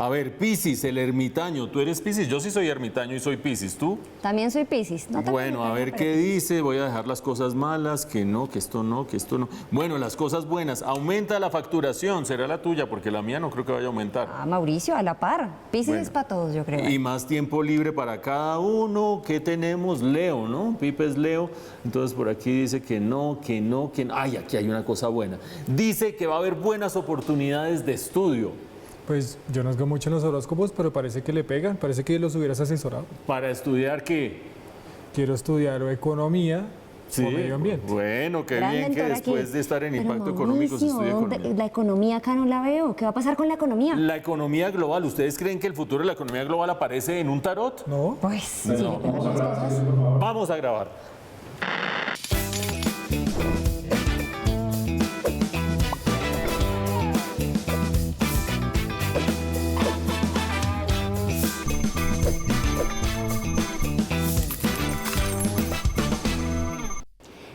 A ver, Piscis, el ermitaño. ¿Tú eres Piscis? Yo sí soy ermitaño y soy Piscis. ¿Tú? También soy Piscis. No tan Bueno, a ermitaña, ver pero qué Piscis. dice. Voy a dejar las cosas malas, que no, que esto no, que esto no. Bueno, las cosas buenas. Aumenta la facturación. Será la tuya, porque la mía no creo que vaya a aumentar. Ah, Mauricio, a la par. Piscis Bueno. es para todos, yo creo. Y más tiempo libre para cada uno. ¿Qué tenemos? Leo, ¿no? Pipe es Leo. Entonces por aquí dice que no, que no, que no. Ay, aquí hay una cosa buena. Dice que va a haber buenas oportunidades de estudio. Pues yo no sé mucho en los horóscopos, pero parece que le pegan, parece que los hubieras asesorado. ¿Para estudiar qué? Quiero estudiar o economía o medio ambiente. Bueno, qué Gran bien que mentor aquí. después de estar en Pero, impacto económico se Mauricio, estudie ¿dónde? economía. La economía acá no la veo. ¿Qué va a pasar con la economía? La economía global, ¿ustedes creen que el futuro de la economía global aparece en un tarot? ¿No? Pues sí, le pegan las cosas. Vamos a grabar.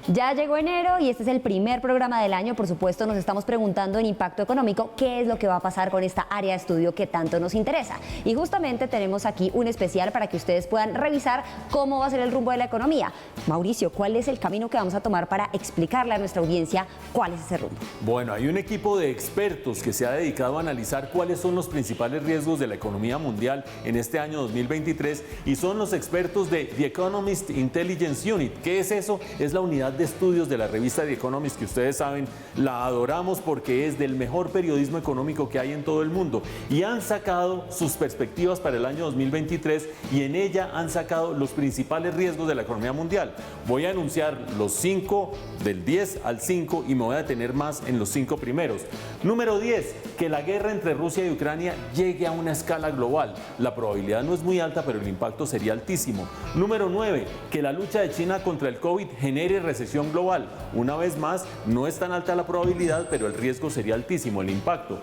Ya llegó enero y este es el primer programa del año. Por supuesto, nos estamos preguntando en Impacto Económico qué es lo que va a pasar con esta área de estudio que tanto nos interesa. Y justamente tenemos aquí un especial para que ustedes puedan revisar cómo va a ser el rumbo de la economía. Mauricio, ¿cuál es el camino que vamos a tomar para explicarle a nuestra audiencia cuál es ese rumbo? Bueno, hay un equipo de expertos que se ha dedicado a analizar cuáles son los principales riesgos de la economía mundial en este año 2023 y son los expertos de The Economist Intelligence Unit. ¿Qué es eso? Es la unidad de estudios de la revista The Economist que ustedes saben, la adoramos porque es del mejor periodismo económico que hay en todo el mundo y han sacado sus perspectivas para el año 2023 y en ella han sacado los principales riesgos de la economía mundial. Voy a anunciar los 5 del 10 al 5 y me voy a detener más en los 5 primeros. Número 10, que la guerra entre Rusia y Ucrania llegue a una escala global. La probabilidad no es muy alta, pero el impacto sería altísimo. Número 9, que la lucha de China contra el COVID genere recesión global. Una vez más, no es tan alta la probabilidad, pero el riesgo sería altísimo, el impacto.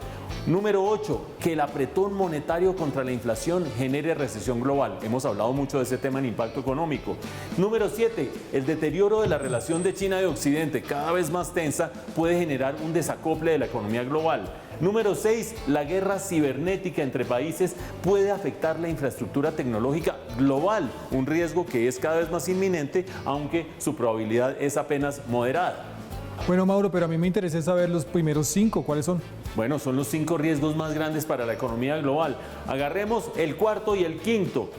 Número 8, que el apretón monetario contra la inflación genere recesión global. Hemos hablado mucho de ese tema en impacto económico. Número 7, el deterioro de la relación de China y Occidente, cada vez más tensa, puede generar un desacople de la economía global. Número 6, la guerra cibernética entre países puede afectar la infraestructura tecnológica global, un riesgo que es cada vez más inminente, aunque su probabilidad es apenas moderada. Bueno, Mauro, pero a mí me interesa saber los primeros 5, ¿cuáles son? Bueno, son los 5 riesgos más grandes para la economía global. Agarremos el cuarto y el quinto.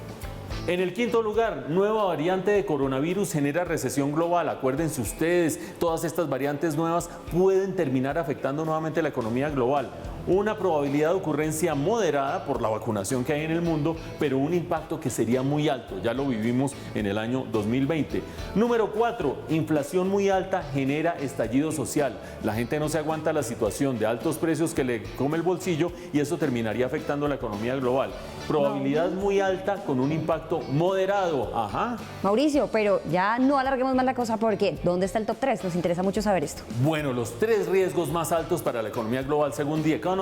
En el quinto lugar, nueva variante de coronavirus genera recesión global. Acuérdense ustedes, todas estas variantes nuevas pueden terminar afectando nuevamente la economía global. Una probabilidad de ocurrencia moderada por la vacunación que hay en el mundo, pero un impacto que sería muy alto. Ya lo vivimos en el año 2020. Número 4, inflación muy alta genera estallido social. La gente no se aguanta la situación de altos precios que le come el bolsillo y eso terminaría afectando la economía global. Probabilidad muy alta con un impacto moderado. Ajá. Mauricio, pero ya no alarguemos más la cosa porque ¿dónde está el top 3? Nos interesa mucho saber esto. Bueno, los 3 riesgos más altos para la economía global según The Economist.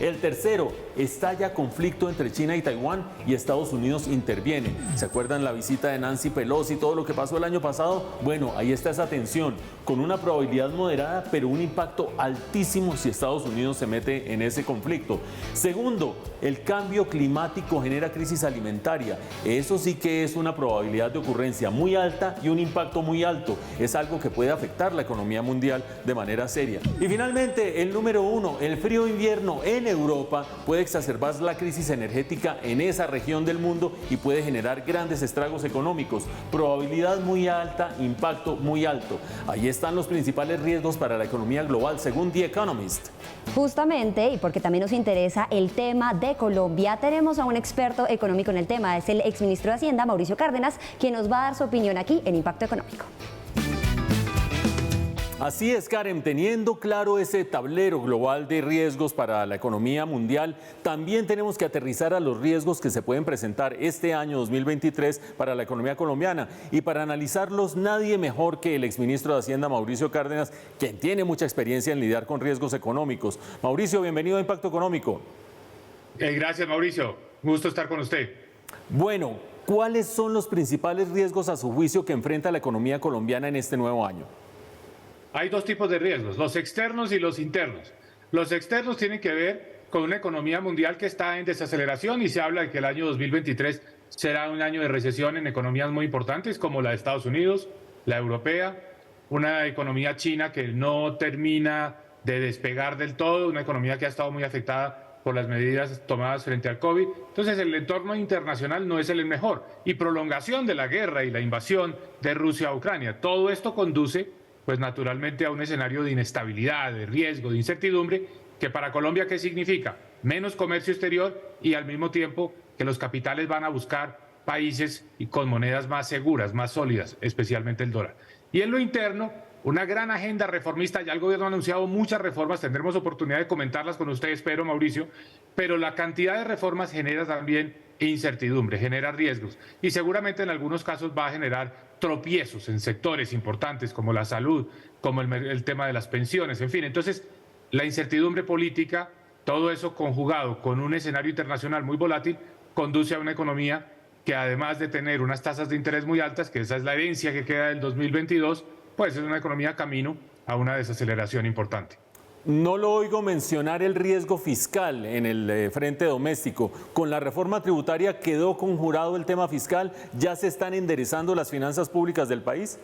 El tercero, estalla conflicto entre China y Taiwán y Estados Unidos interviene. ¿Se acuerdan la visita de Nancy Pelosi, todo lo que pasó el año pasado? Bueno, ahí está esa tensión, con una probabilidad moderada, pero un impacto altísimo si Estados Unidos se mete en ese conflicto. Segundo, el cambio climático genera crisis alimentaria. Eso sí que es una probabilidad de ocurrencia muy alta y un impacto muy alto. Es algo que puede afectar la economía mundial de manera seria. Y finalmente, el número 1, el frío invierno en Europa puede exacerbar la crisis energética en esa región del mundo y puede generar grandes estragos económicos. Probabilidad muy alta, impacto muy alto. Ahí están los principales riesgos para la economía global según The Economist. Justamente, y porque también nos interesa el tema de Colombia, tenemos a un experto económico en el tema, es el exministro de Hacienda, Mauricio Cárdenas, quien nos va a dar su opinión aquí en Impacto Económico. Así es, Karen, teniendo claro ese tablero global de riesgos para la economía mundial, también tenemos que aterrizar a los riesgos que se pueden presentar este año 2023 para la economía colombiana. Y para analizarlos, nadie mejor que el exministro de Hacienda, Mauricio Cárdenas, quien tiene mucha experiencia en lidiar con riesgos económicos. Mauricio, bienvenido a Impacto Económico. Gracias, Mauricio. Gusto estar con usted. Bueno, ¿cuáles son los principales riesgos a su juicio que enfrenta la economía colombiana en este nuevo año? Hay 2 tipos de riesgos, los externos y los internos. Los externos tienen que ver con una economía mundial que está en desaceleración y se habla de que el año 2023 será un año de recesión en economías muy importantes como la de Estados Unidos, la europea, una economía china que no termina de despegar del todo, una economía que ha estado muy afectada por las medidas tomadas frente al COVID. Entonces el entorno internacional no es el mejor y prolongación de la guerra y la invasión de Rusia a Ucrania. Todo esto conduce pues naturalmente a un escenario de inestabilidad, de riesgo, de incertidumbre, que para Colombia, ¿qué significa? Menos comercio exterior y al mismo tiempo que los capitales van a buscar países y con monedas más seguras, más sólidas, especialmente el dólar. Y en lo interno, una gran agenda reformista, ya el gobierno ha anunciado muchas reformas, tendremos oportunidad de comentarlas con ustedes, espero, Mauricio, pero la cantidad de reformas genera también incertidumbre, genera riesgos y seguramente en algunos casos va a generar tropiezos en sectores importantes como la salud, como el tema de las pensiones, en fin. Entonces, la incertidumbre política, todo eso conjugado con un escenario internacional muy volátil, conduce a una economía que además de tener unas tasas de interés muy altas, que esa es la herencia que queda del 2022, pues es una economía camino a una desaceleración importante. No lo oigo mencionar el riesgo fiscal en el frente doméstico. Con la reforma tributaria quedó conjurado el tema fiscal, ¿ya se están enderezando las finanzas públicas del país?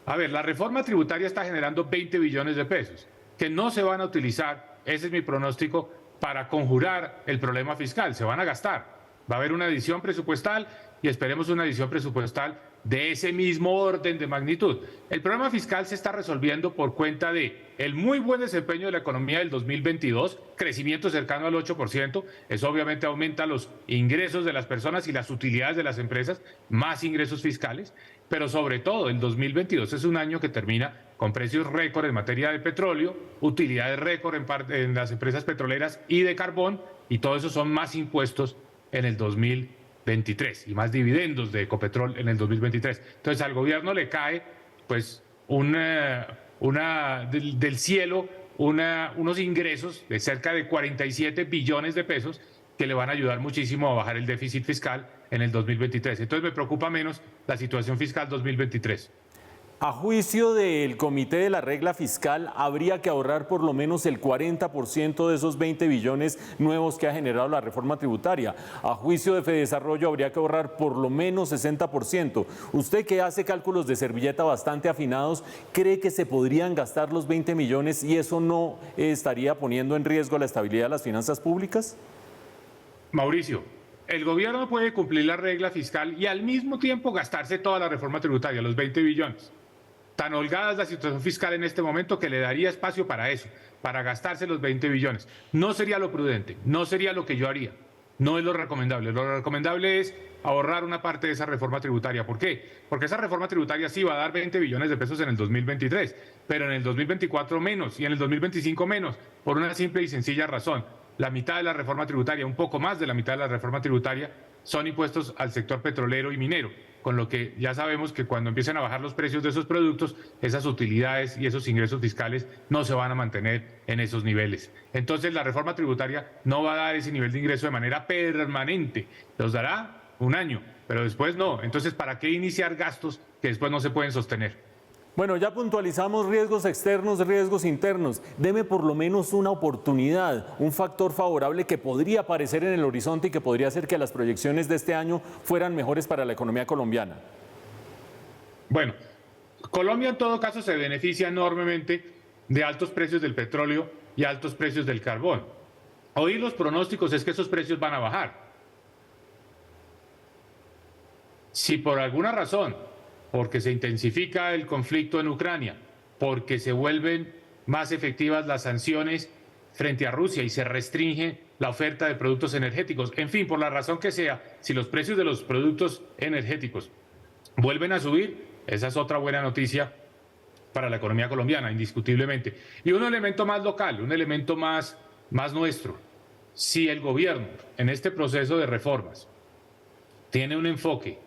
A ver, la reforma tributaria está generando 20 billones de pesos, que no se van a utilizar, ese es mi pronóstico, para conjurar el problema fiscal, se van a gastar. Va a haber una adición presupuestal y esperemos una adición presupuestal de ese mismo orden de magnitud. El problema fiscal se está resolviendo por cuenta de el muy buen desempeño de la economía del 2022, crecimiento cercano al 8%, eso obviamente aumenta los ingresos de las personas y las utilidades de las empresas, más ingresos fiscales, pero sobre todo el 2022 es un año que termina con precios récord en materia de petróleo, utilidades récord en las empresas petroleras y de carbón, y todo eso son más impuestos en el 2023 y más dividendos de Ecopetrol en el 2023. Entonces al gobierno le cae pues del cielo unos ingresos de cerca de 47 billones de pesos que le van a ayudar muchísimo a bajar el déficit fiscal en el 2023. Entonces me preocupa menos la situación fiscal 2023. A juicio del Comité de la Regla Fiscal, habría que ahorrar por lo menos el 40% de esos 20 billones nuevos que ha generado la reforma tributaria. A juicio de Fedesarrollo, habría que ahorrar por lo menos 60%. Usted, que hace cálculos de servilleta bastante afinados, ¿cree que se podrían gastar los 20 millones y eso no estaría poniendo en riesgo la estabilidad de las finanzas públicas? Mauricio, el gobierno puede cumplir la regla fiscal y al mismo tiempo gastarse toda la reforma tributaria, los 20 billones. Tan holgada es la situación fiscal en este momento que le daría espacio para eso, para gastarse los 20 billones. No sería lo prudente, no sería lo que yo haría, no es lo recomendable. Lo recomendable es ahorrar una parte de esa reforma tributaria. ¿Por qué? Porque esa reforma tributaria sí va a dar 20 billones de pesos en el 2023, pero en el 2024 menos y en el 2025 menos, por una simple y sencilla razón. La mitad de la reforma tributaria, un poco más de la mitad de la reforma tributaria, son impuestos al sector petrolero y minero, con lo que ya sabemos que cuando empiecen a bajar los precios de esos productos, esas utilidades y esos ingresos fiscales no se van a mantener en esos niveles. Entonces la reforma tributaria no va a dar ese nivel de ingreso de manera permanente, los dará un año, pero después no. Entonces, ¿para qué iniciar gastos que después no se pueden sostener? Bueno, ya puntualizamos riesgos externos, riesgos internos. Deme por lo menos una oportunidad, un factor favorable que podría aparecer en el horizonte y que podría hacer que las proyecciones de este año fueran mejores para la economía colombiana. Bueno, Colombia en todo caso se beneficia enormemente de altos precios del petróleo y altos precios del carbón. Hoy los pronósticos es que esos precios van a bajar. Si por alguna razón, porque se intensifica el conflicto en Ucrania, porque se vuelven más efectivas las sanciones frente a Rusia y se restringe la oferta de productos energéticos, en fin, por la razón que sea, si los precios de los productos energéticos vuelven a subir, esa es otra buena noticia para la economía colombiana, indiscutiblemente. Y un elemento más local, un elemento más nuestro. Si el gobierno en este proceso de reformas tiene un enfoque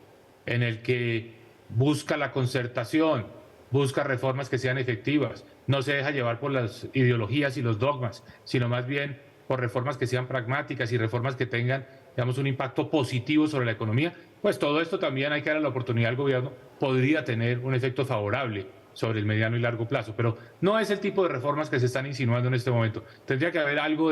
en el que busca la concertación, busca reformas que sean efectivas, no se deja llevar por las ideologías y los dogmas, sino más bien por reformas que sean pragmáticas y reformas que tengan, digamos, un impacto positivo sobre la economía, pues todo esto también hay que darle la oportunidad al gobierno, podría tener un efecto favorable sobre el mediano y largo plazo. Pero no es el tipo de reformas que se están insinuando en este momento. Tendría que haber algo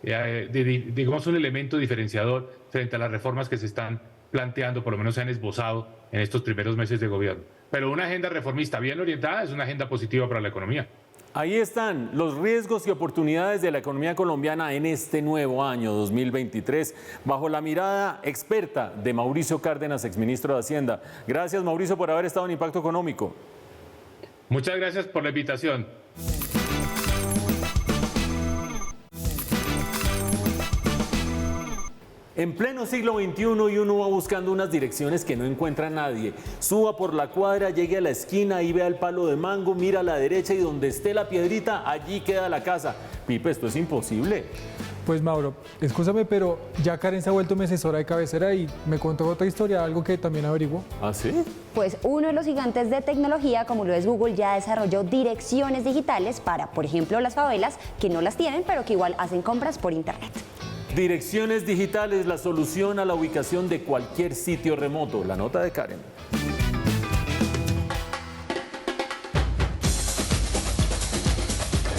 digamos, un elemento diferenciador frente a las reformas que se están planteando, por lo menos se han esbozado en estos primeros meses de gobierno. Pero una agenda reformista bien orientada es una agenda positiva para la economía. Ahí están los riesgos y oportunidades de la economía colombiana en este nuevo año 2023, bajo la mirada experta de Mauricio Cárdenas, exministro de Hacienda. Gracias, Mauricio, por haber estado en Impacto Económico. Muchas gracias por la invitación. En pleno siglo XXI y uno va buscando unas direcciones que no encuentra nadie. Suba por la cuadra, llegue a la esquina y vea el palo de mango, mira a la derecha y donde esté la piedrita, allí queda la casa. Pipe, esto es imposible. Pues Mauro, escúchame, pero ya Karen se ha vuelto mi asesora de cabecera y me contó otra historia, algo que también averiguó. ¿Ah, sí? Pues uno de los gigantes de tecnología, como lo es Google, ya desarrolló direcciones digitales para, por ejemplo, las favelas que no las tienen, pero que igual hacen compras por internet. Direcciones digitales, la solución a la ubicación de cualquier sitio remoto. La nota de Karen.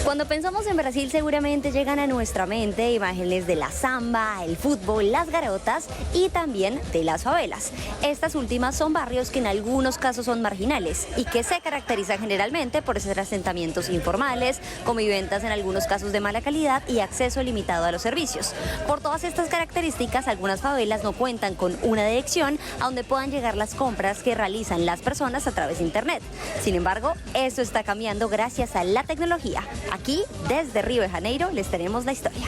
Cuando pensamos en Brasil seguramente llegan a nuestra mente imágenes de la samba, el fútbol, las garotas y también de las favelas. Estas últimas son barrios que en algunos casos son marginales y que se caracterizan generalmente por ser asentamientos informales, conviventas en algunos casos de mala calidad y acceso limitado a los servicios. Por todas estas características, algunas favelas no cuentan con una dirección a donde puedan llegar las compras que realizan las personas a través de internet. Sin embargo, esto está cambiando gracias a la tecnología. Aquí, desde Río de Janeiro, les tenemos la historia.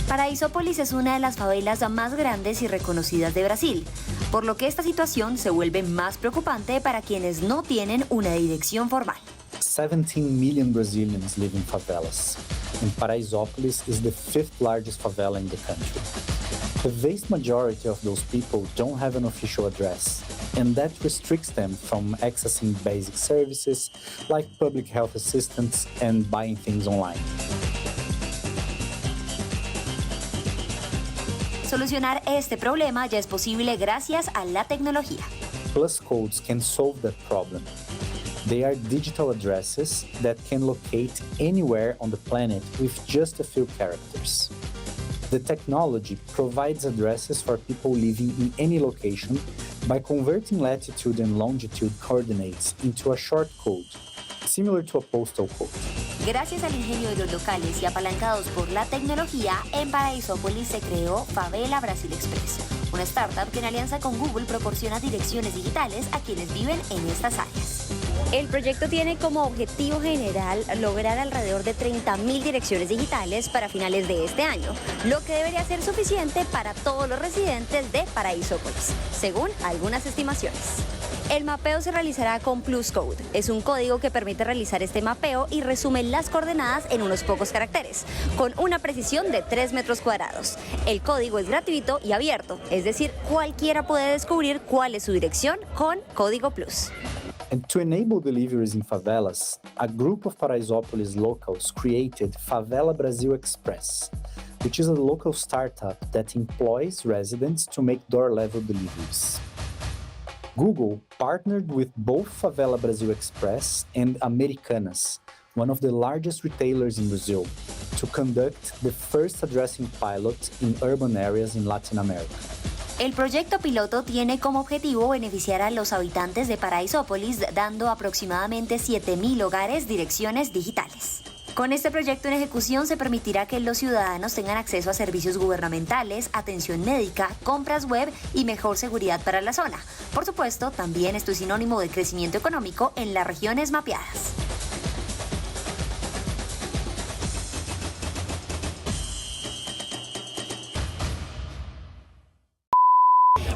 Paraisópolis es una de las favelas más grandes y reconocidas de Brasil, por lo que esta situación se vuelve más preocupante para quienes no tienen una dirección formal. 17 million Brazilians live in favelas, and Paraisópolis is the 5th largest favela in the country. The vast majority of those people don't have an official address, and that restricts them from accessing basic services like public health assistance and buying things online. Solucionar este problema ya es posible gracias a la tecnología. Plus codes can solve that problem. They are digital addresses that can locate anywhere on the planet with just a few characters. The technology provides addresses for people living in any location by converting latitude and longitude coordinates into a short code, similar to a postal code. Gracias al ingenio de los locales y apalancados por la tecnología, en Paraisópolis se creó Favela Brasil Express, una startup que en alianza con Google proporciona direcciones digitales a quienes viven en estas áreas. El proyecto tiene como objetivo general lograr alrededor de 30.000 direcciones digitales para finales de este año, lo que debería ser suficiente para todos los residentes de Paraisópolis, según algunas estimaciones. El mapeo se realizará con Plus Code. Es un código que permite realizar este mapeo y resume las coordenadas en unos pocos caracteres, con una precisión de 3 metros cuadrados. El código es gratuito y abierto, es decir, cualquiera puede descubrir cuál es su dirección con Código Plus. And to enable deliveries in favelas, a group of Paraisópolis locals created Favela Brasil Express, which is a local startup that employs residents to make door-level deliveries. Google partnered with both Favela Brasil Express and Americanas, one of the largest retailers in Brazil, to conduct the first addressing pilot in urban areas in Latin America. El proyecto piloto tiene como objetivo beneficiar a los habitantes de Paraisópolis, dando aproximadamente 7.000 hogares direcciones digitales. Con este proyecto en ejecución se permitirá que los ciudadanos tengan acceso a servicios gubernamentales, atención médica, compras web y mejor seguridad para la zona. Por supuesto, también esto es sinónimo de crecimiento económico en las regiones mapeadas.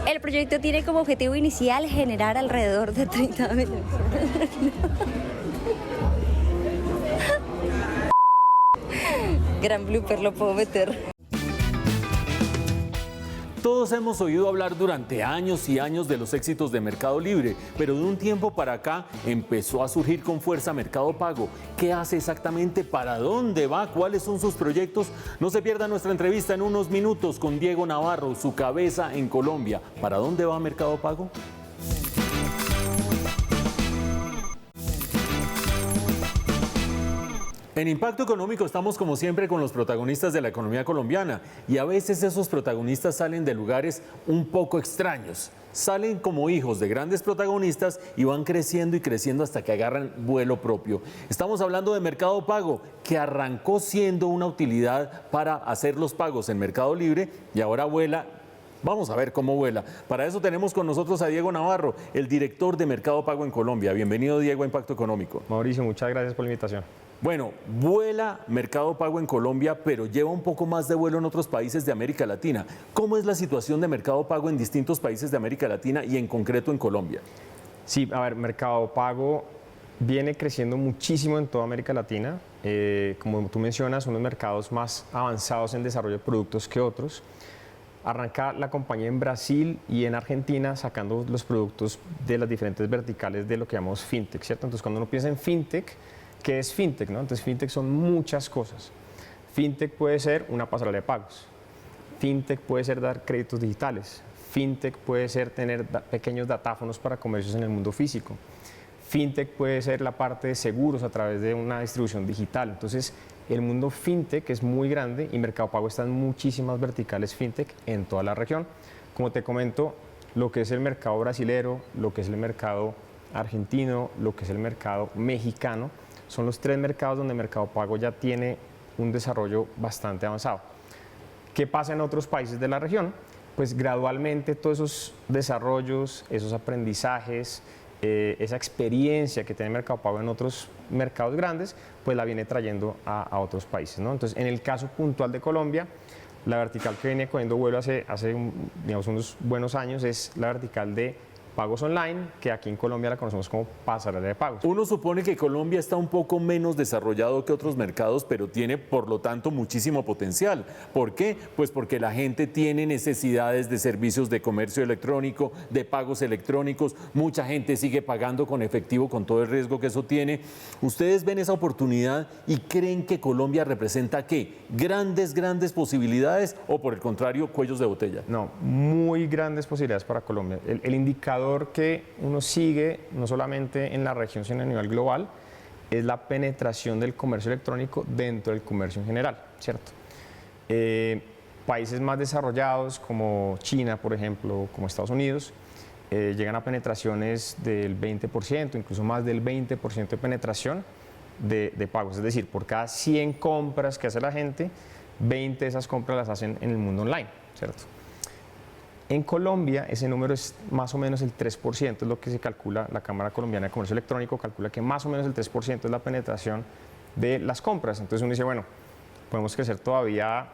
El proyecto tiene como objetivo inicial generar alrededor de 30.000. Gran blooper, lo puedo meter. Todos hemos oído hablar durante años y años de los éxitos de Mercado Libre, pero de un tiempo para acá empezó a surgir con fuerza Mercado Pago. ¿Qué hace exactamente? ¿Para dónde va? ¿Cuáles son sus proyectos? No se pierda nuestra entrevista en unos minutos con Diego Navarro, su cabeza en Colombia. ¿Para dónde va Mercado Pago? En Impacto Económico estamos como siempre con los protagonistas de la economía colombiana y a veces esos protagonistas salen de lugares un poco extraños. Salen como hijos de grandes protagonistas y van creciendo y creciendo hasta que agarran vuelo propio. Estamos hablando de Mercado Pago, que arrancó siendo una utilidad para hacer los pagos en Mercado Libre y ahora vuela. Vamos a ver cómo vuela. Para eso tenemos con nosotros a Diego Navarro, el director de Mercado Pago en Colombia. Bienvenido, Diego, a Impacto Económico. Mauricio, muchas gracias por la invitación. Bueno, vuela Mercado Pago en Colombia, pero lleva un poco más de vuelo en otros países de América Latina. ¿Cómo es la situación de Mercado Pago en distintos países de América Latina y en concreto en Colombia? Sí, a ver, Mercado Pago viene creciendo muchísimo en toda América Latina. Como tú mencionas, son los mercados más avanzados en desarrollo de productos que otros. Arranca la compañía en Brasil y en Argentina sacando los productos de las diferentes verticales de lo que llamamos fintech, ¿cierto? Entonces, cuando uno piensa en fintech, ¿qué es fintech, no? Entonces, fintech son muchas cosas. Fintech puede ser una pasarela de pagos. Fintech puede ser dar créditos digitales. Fintech puede ser tener pequeños datáfonos para comercios en el mundo físico. Fintech puede ser la parte de seguros a través de una distribución digital. Entonces, el mundo fintech es muy grande y Mercado Pago está en muchísimas verticales fintech en toda la región. Como te comento, lo que es el mercado brasilero, lo que es el mercado argentino, lo que es el mercado mexicano, son los tres mercados donde Mercado Pago ya tiene un desarrollo bastante avanzado. ¿Qué pasa en otros países de la región? Pues gradualmente todos esos desarrollos, esos aprendizajes, esa experiencia que tiene Mercado Pago en otros mercados grandes, pues la viene trayendo a otros países, ¿no? Entonces, en el caso puntual de Colombia, la vertical que viene cogiendo vuelo hace digamos, unos buenos años es la vertical de pagos online, que aquí en Colombia la conocemos como pasarela de pagos. Uno supone que Colombia está un poco menos desarrollado que otros mercados, pero tiene por lo tanto muchísimo potencial. ¿Por qué? Pues porque la gente tiene necesidades de servicios de comercio electrónico, de pagos electrónicos, mucha gente sigue pagando con efectivo con todo el riesgo que eso tiene. ¿Ustedes ven esa oportunidad y creen que Colombia representa qué? ¿Grandes posibilidades o por el contrario, cuellos de botella? No, muy grandes posibilidades para Colombia. El indicador que uno sigue, no solamente en la región, sino a nivel global, es la penetración del comercio electrónico dentro del comercio en general, ¿cierto? Países más desarrollados como China, por ejemplo, como Estados Unidos, llegan a penetraciones del 20%, incluso más del 20% de penetración de pagos. Es decir, por cada 100 compras que hace la gente, 20 de esas compras las hacen en el mundo online, ¿cierto? En Colombia ese número es más o menos el 3%, es lo que se calcula, la Cámara Colombiana de Comercio Electrónico calcula que más o menos el 3% es la penetración de las compras. Entonces uno dice, bueno, podemos crecer todavía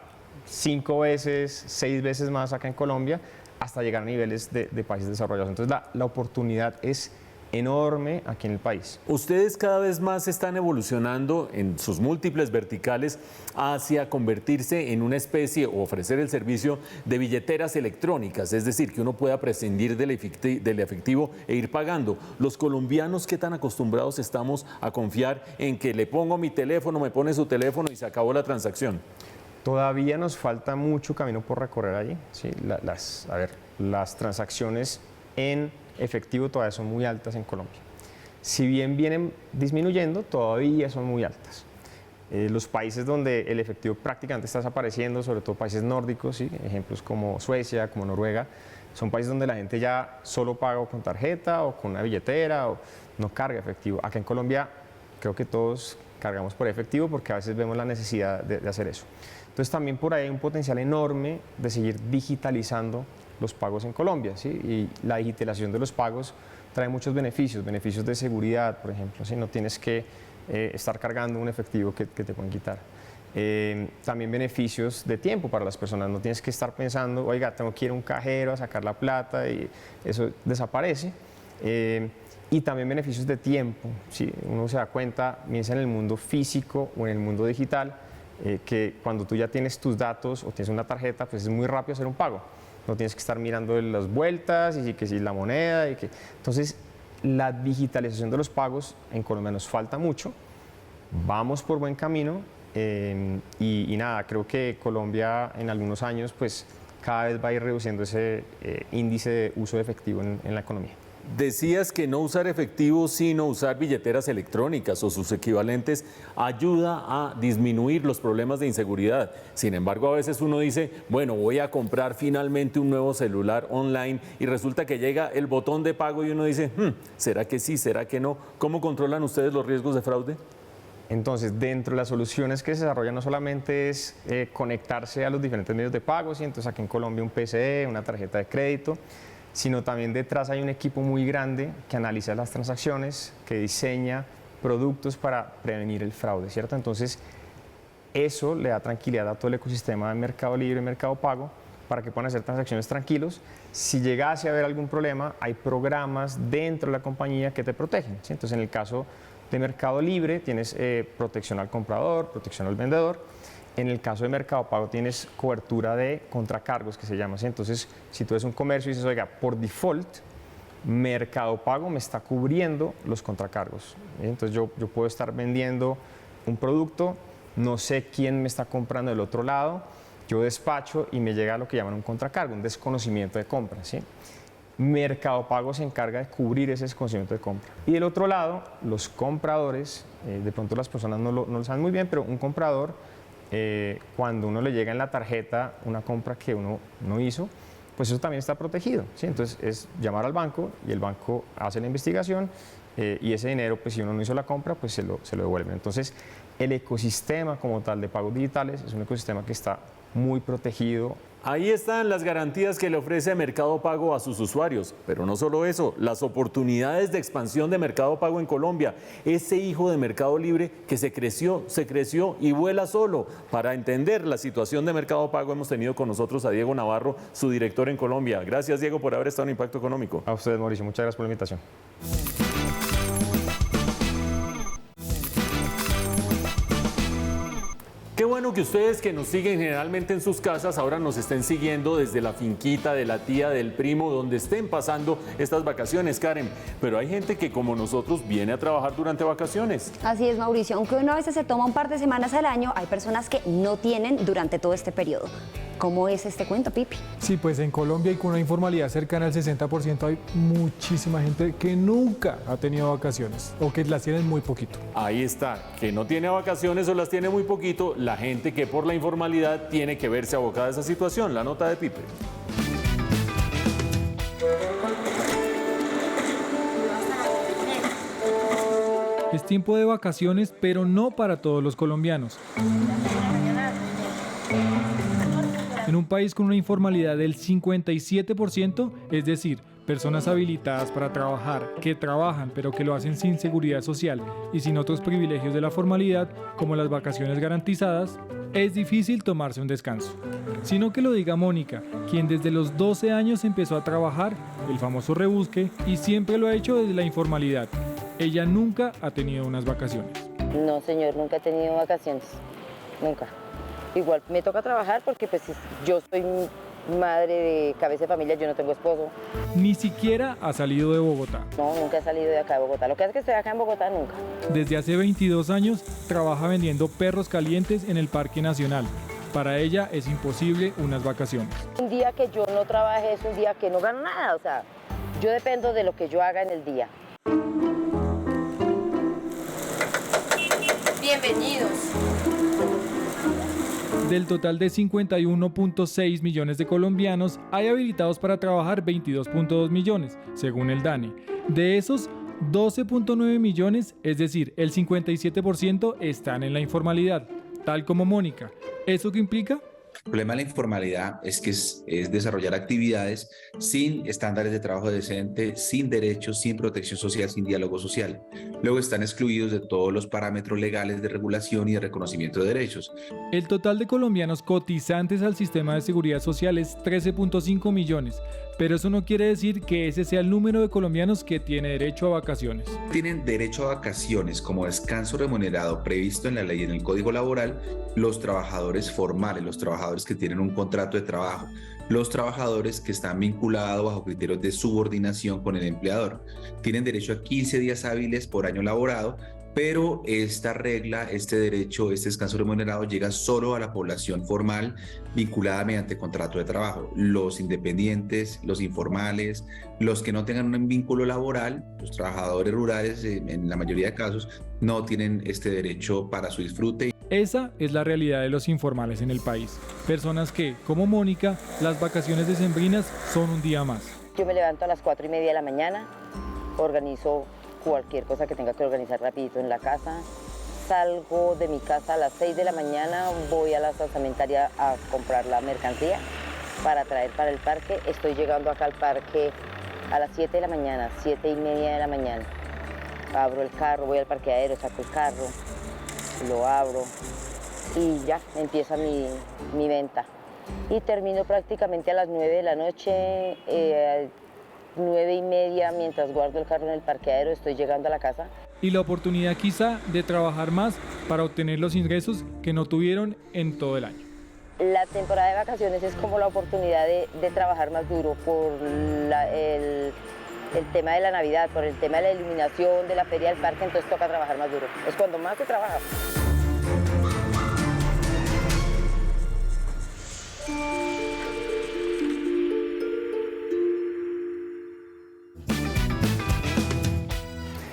5 veces, 6 veces más acá en Colombia hasta llegar a niveles de países desarrollados. Entonces la oportunidad es enorme aquí en el país. Ustedes cada vez más están evolucionando en sus múltiples verticales hacia convertirse en una especie o ofrecer el servicio de billeteras electrónicas, es decir, que uno pueda prescindir del efectivo e ir pagando. Los colombianos, ¿qué tan acostumbrados estamos a confiar en que le pongo mi teléfono, me pone su teléfono y se acabó la transacción? Todavía nos falta mucho camino por recorrer allí, ¿sí? Las transacciones en efectivo todavía son muy altas en Colombia. Si bien vienen disminuyendo, todavía son muy altas. Los países donde el efectivo prácticamente está desapareciendo, sobre todo países nórdicos, ¿sí? Ejemplos como Suecia, como Noruega, son países donde la gente ya solo paga con tarjeta o con una billetera o no carga efectivo. Acá en Colombia creo que todos cargamos por efectivo porque a veces vemos la necesidad de hacer eso. Entonces también por ahí hay un potencial enorme de seguir digitalizando los pagos en Colombia, ¿sí? Y la digitalización de los pagos trae muchos beneficios de seguridad, por ejemplo, ¿sí? No tienes que estar cargando un efectivo que te pueden quitar. También beneficios de tiempo para las personas, no tienes que estar pensando, oiga, tengo que ir a un cajero a sacar la plata y eso desaparece. Y también beneficios de tiempo, ¿sí? Uno se da cuenta, bien sea en el mundo físico o en el mundo digital, que cuando tú ya tienes tus datos o tienes una tarjeta, pues es muy rápido hacer un pago. No tienes que estar mirando las vueltas y que si la moneda. Entonces, la digitalización de los pagos en Colombia nos falta mucho. Vamos por buen camino y nada, creo que Colombia en algunos años pues cada vez va a ir reduciendo ese índice de uso de efectivo en la economía. decías que no usar efectivo, sino usar billeteras electrónicas o sus equivalentes ayuda a disminuir los problemas de inseguridad. Sin embargo, a veces uno dice, bueno, voy a comprar finalmente un nuevo celular online y resulta que llega el botón de pago y uno dice, ¿será que sí, será que no? ¿Cómo controlan ustedes los riesgos de fraude? Entonces, dentro de las soluciones que se desarrollan no solamente es conectarse a los diferentes medios de pago, ¿sí? Entonces aquí en Colombia un PCE, una tarjeta de crédito, sino también detrás hay un equipo muy grande que analiza las transacciones, que diseña productos para prevenir el fraude, ¿cierto? Entonces, eso le da tranquilidad a todo el ecosistema de Mercado Libre y Mercado Pago para que puedan hacer transacciones tranquilos. Si llegase a haber algún problema, hay programas dentro de la compañía que te protegen, ¿sí? Entonces, en el caso de Mercado Libre tienes protección al comprador, protección al vendedor. En el caso de Mercado Pago tienes cobertura de contracargos, que se llama así. Entonces, si tú eres un comercio y dices, oiga, por default, Mercado Pago me está cubriendo los contracargos. Entonces, yo puedo estar vendiendo un producto, no sé quién me está comprando del otro lado, yo despacho y me llega lo que llaman un contracargo, un desconocimiento de compra, ¿sí? Mercado Pago se encarga de cubrir ese desconocimiento de compra. Y del otro lado, los compradores, de pronto las personas no lo saben muy bien, pero un comprador, cuando uno le llega en la tarjeta una compra que uno no hizo, pues eso también está protegido, ¿sí? Entonces es llamar al banco y el banco hace la investigación y ese dinero, pues si uno no hizo la compra, pues se lo devuelven. Entonces el ecosistema como tal de pagos digitales es un ecosistema que está muy protegido. Ahí están las garantías que le ofrece Mercado Pago a sus usuarios, pero no solo eso, las oportunidades de expansión de Mercado Pago en Colombia, ese hijo de Mercado Libre que se creció y vuela solo. Para entender la situación de Mercado Pago hemos tenido con nosotros a Diego Navarro, su director en Colombia. Gracias, Diego, por haber estado en Impacto Económico. A ustedes, Mauricio, muchas gracias por la invitación. Qué bueno que ustedes que nos siguen generalmente en sus casas ahora nos estén siguiendo desde la finquita de la tía, del primo, donde estén pasando estas vacaciones, Karen. Pero hay gente que como nosotros viene a trabajar durante vacaciones. Así es, Mauricio. Aunque uno a veces se toma un par de semanas al año, hay personas que no tienen durante todo este periodo. ¿Cómo es este cuento, Pipi? Sí, pues en Colombia y con una informalidad cercana al 60% hay muchísima gente que nunca ha tenido vacaciones o que las tienen muy poquito. Ahí está, que no tiene vacaciones o las tiene muy poquito, la gente que por la informalidad tiene que verse abocada a esa situación. La nota de Pipe. Es tiempo de vacaciones, pero no para todos los colombianos. En un país con una informalidad del 57%, es decir, personas habilitadas para trabajar, que trabajan pero que lo hacen sin seguridad social y sin otros privilegios de la formalidad, como las vacaciones garantizadas, es difícil tomarse un descanso. Sino que lo diga Mónica, quien desde los 12 años empezó a trabajar, el famoso rebusque, y siempre lo ha hecho desde la informalidad. Ella nunca ha tenido unas vacaciones. No, señor, nunca he tenido vacaciones, nunca. Igual me toca trabajar porque pues yo soy madre de cabeza de familia, yo no tengo esposo. Ni siquiera ha salido de Bogotá. No, nunca he salido de acá de Bogotá. Lo que es que estoy acá en Bogotá, nunca. Desde hace 22 años trabaja vendiendo perros calientes en el Parque Nacional. Para ella es imposible unas vacaciones. Un día que yo no trabaje es un día que no gano nada, o sea, yo dependo de lo que yo haga en el día. Bienvenidos. Del total de 51.6 millones de colombianos, hay habilitados para trabajar 22.2 millones, según el DANE. De esos, 12.9 millones, es decir, el 57%, están en la informalidad, tal como Mónica. ¿Eso qué implica? El problema de la informalidad es que es desarrollar actividades sin estándares de trabajo decente, sin derechos, sin protección social, sin diálogo social. Luego están excluidos de todos los parámetros legales de regulación y de reconocimiento de derechos. El total de colombianos cotizantes al sistema de seguridad social es 13.5 millones, pero eso no quiere decir que ese sea el número de colombianos que tiene derecho a vacaciones. Tienen derecho a vacaciones como descanso remunerado previsto en la ley y en el Código Laboral los trabajadores formales, los trabajadores trabajadores que tienen un contrato de trabajo, los trabajadores que están vinculados bajo criterios de subordinación con el empleador. Tienen derecho a 15 días hábiles por año laborado, pero esta regla, este derecho, este descanso remunerado llega solo a la población formal vinculada mediante contrato de trabajo. Los independientes, los informales, los que no tengan un vínculo laboral, los trabajadores rurales, en la mayoría de casos, no tienen este derecho para su disfrute. Esa es la realidad de los informales en el país. Personas que, como Mónica, las vacaciones decembrinas son un día más. Yo me levanto a las 4:30 de la mañana, organizo cualquier cosa que tenga que organizar rapidito en la casa. Salgo de mi casa a las 6 de la mañana, voy a la salsamentaria a comprar la mercancía para traer para el parque. Estoy llegando acá al parque a las 7 de la mañana, 7:30 de la mañana. Abro el carro, voy al parqueadero, saco el carro, lo abro y ya empieza mi venta. Y termino prácticamente a las 9 de la noche, 9:30, mientras guardo el carro en el parqueadero, estoy llegando a la casa. Y la oportunidad quizá de trabajar más para obtener los ingresos que no tuvieron en todo el año. La temporada de vacaciones es como la oportunidad de trabajar más duro por el tema de la Navidad, por el tema de la iluminación, de la feria del parque, entonces toca trabajar más duro. Es cuando más se trabaja.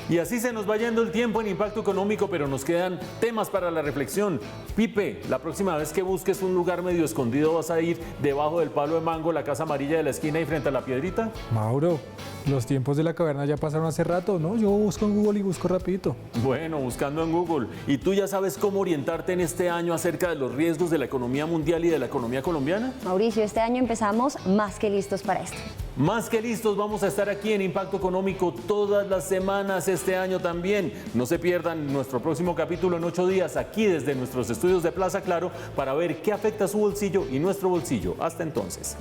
Y así se nos va yendo el tiempo en Impacto Económico, pero nos quedan temas para la reflexión. Pipe, la próxima vez que busques un lugar medio escondido, ¿vas a ir debajo del palo de mango, la casa amarilla de la esquina y frente a la piedrita? Mauro, los tiempos de la caverna ya pasaron hace rato, ¿no? Yo busco en Google y busco rapidito. Bueno, buscando en Google. ¿Y tú ya sabes cómo orientarte en este año acerca de los riesgos de la economía mundial y de la economía colombiana? Mauricio, este año empezamos más que listos para esto. Más que listos, vamos a estar aquí en Impacto Económico todas las semanas este año también. No se pierdan nuestro próximo capítulo en 8 días aquí desde nuestros estudios de Plaza Claro para ver qué afecta su bolsillo y nuestro bolsillo. Hasta entonces.